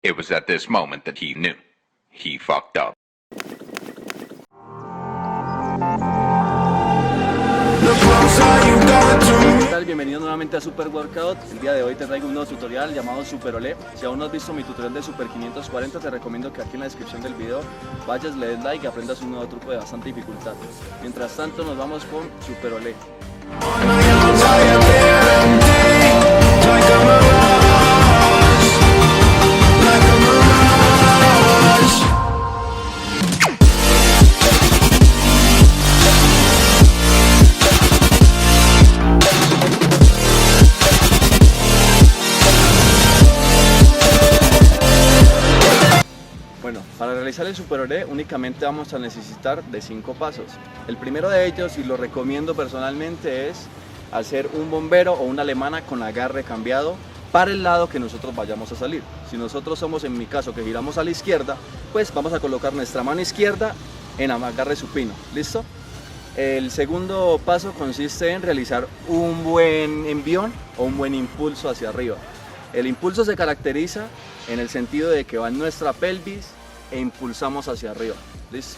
It was at this moment that he knew. He fucked up. ¿Qué tal? Bienvenido nuevamente a Super Workout. El día de hoy te traigo un nuevo tutorial llamado Super Olé. Si aún no has visto mi tutorial de Super 540, te recomiendo que aquí en la descripción del video vayas, le des like y aprendas un nuevo truco de bastante dificultad. Mientras tanto nos vamos con Super Olé. Bueno, para realizar el Super Olé únicamente vamos a necesitar de 5 pasos. El primero de ellos, y lo recomiendo personalmente, es hacer un bombero o una alemana con agarre cambiado para el lado que nosotros vayamos a salir. Si nosotros somos, en mi caso, que giramos a la izquierda, pues vamos a colocar nuestra mano izquierda en agarre supino. ¿Listo? El segundo paso consiste en realizar un buen envión o un buen impulso hacia arriba. El impulso se caracteriza en el sentido de que va en nuestra pelvis e impulsamos hacia arriba. ¿Listo?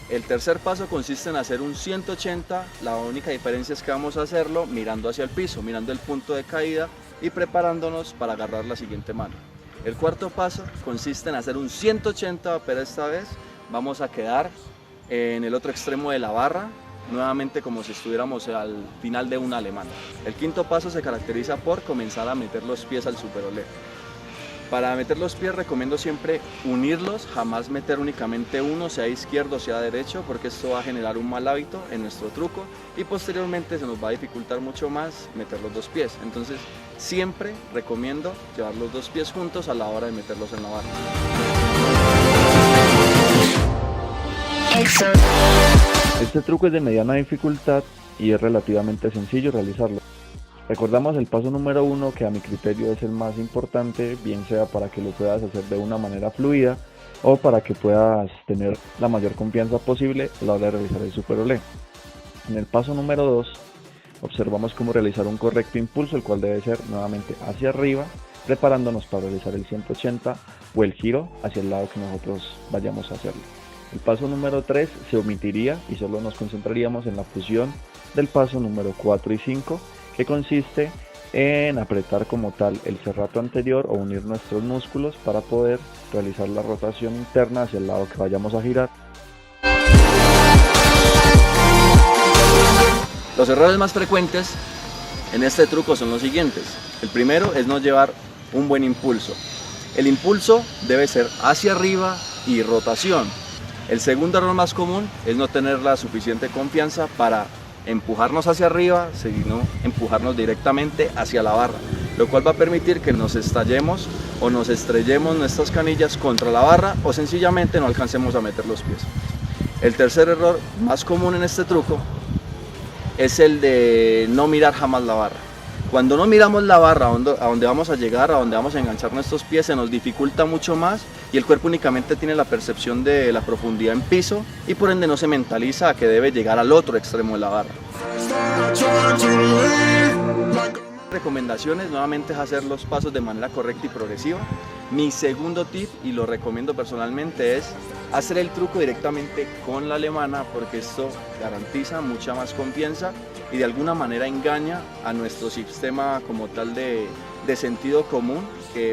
El tercer paso consiste en hacer un 180, la única diferencia es que vamos a hacerlo mirando hacia el piso, mirando el punto de caída y preparándonos para agarrar la siguiente mano. El cuarto paso consiste en hacer un 180, pero esta vez vamos a quedar en el otro extremo de la barra, nuevamente como si estuviéramos al final de una alemana. El quinto paso se caracteriza por comenzar a meter los pies al Super Olé. Para meter los pies recomiendo siempre unirlos, jamás meter únicamente uno, sea izquierdo o sea derecho, porque esto va a generar un mal hábito en nuestro truco y posteriormente se nos va a dificultar mucho más meter los dos pies. Entonces siempre recomiendo llevar los dos pies juntos a la hora de meterlos en la barra. Este truco es de mediana dificultad y es relativamente sencillo realizarlo. Recordamos el paso número 1, que a mi criterio es el más importante, bien sea para que lo puedas hacer de una manera fluida o para que puedas tener la mayor confianza posible a la hora de realizar el Super Olé. En el paso número 2 observamos cómo realizar un correcto impulso, el cual debe ser nuevamente hacia arriba, preparándonos para realizar el 180 o el giro hacia el lado que nosotros vayamos a hacerlo. El paso número 3 se omitiría y solo nos concentraríamos en la fusión del paso número 4 y 5, que consiste en apretar como tal el serrato anterior o unir nuestros músculos para poder realizar la rotación interna hacia el lado que vayamos a girar. Los errores más frecuentes en este truco son los siguientes. El primero es no llevar un buen impulso. El impulso debe ser hacia arriba y rotación. El segundo error más común es no tener la suficiente confianza para empujarnos hacia arriba, sino empujarnos directamente hacia la barra, lo cual va a permitir que nos estallemos o nos estrellemos nuestras canillas contra la barra o sencillamente no alcancemos a meter los pies. El tercer error más común en este truco es el de no mirar jamás la barra. Cuando no miramos la barra a donde vamos a llegar, a donde vamos a enganchar nuestros pies, se nos dificulta mucho más y el cuerpo únicamente tiene la percepción de la profundidad en piso y por ende no se mentaliza a que debe llegar al otro extremo de la barra. Recomendaciones nuevamente es hacer los pasos de manera correcta y progresiva. Mi segundo tip, y lo recomiendo personalmente, es hacer el truco directamente con la alemana, porque esto garantiza mucha más confianza y de alguna manera engaña a nuestro sistema como tal de sentido común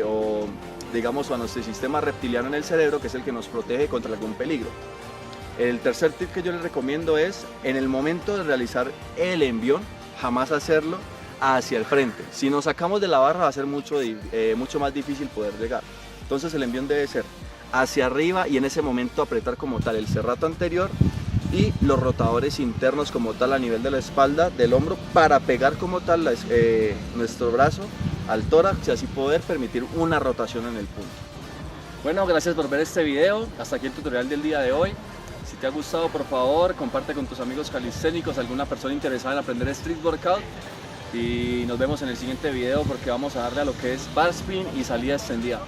o digamos a nuestro sistema reptiliano en el cerebro, que es el que nos protege contra algún peligro. El tercer tip que yo les recomiendo es, en el momento de realizar el envión, jamás hacerlo hacia el frente. Si nos sacamos de la barra va a ser mucho más difícil poder llegar. Entonces el envión debe ser hacia arriba y en ese momento apretar como tal el serrato anterior y los rotadores internos como tal a nivel de la espalda, del hombro, para pegar como tal nuestro brazo al tórax y así poder permitir una rotación en el punto. Bueno, gracias por ver este video. Hasta aquí el tutorial del día de hoy. Si te ha gustado, por favor, comparte con tus amigos calisténicos, alguna persona interesada en aprender street workout. Y nos vemos en el siguiente video porque vamos a darle a lo que es bar spin y salida extendida.